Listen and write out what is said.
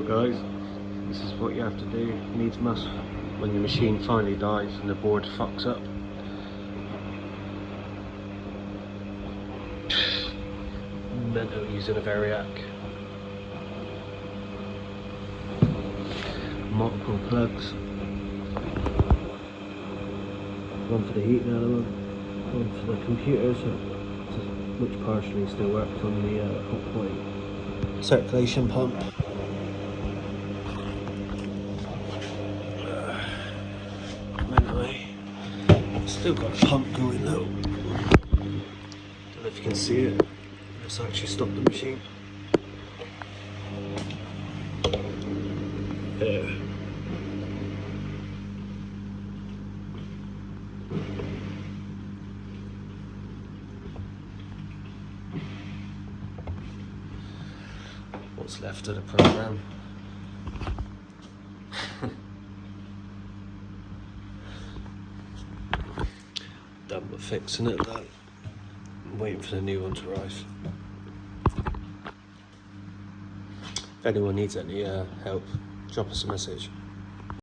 go guys, this is what you have to do, needs must, when your machine finally dies and the board fucks up. Mental using a variac. Multiple plugs. One for the heating element, one for the computer, which partially still works on the Hotpoint circulation pump. Anyway, still got a pump going though. Don't know if you can see it. Let's actually stop the machine. There. What's left of the program. Done with fixing it, that. I'm waiting for the new one to arrive. If anyone needs any help, drop us a message.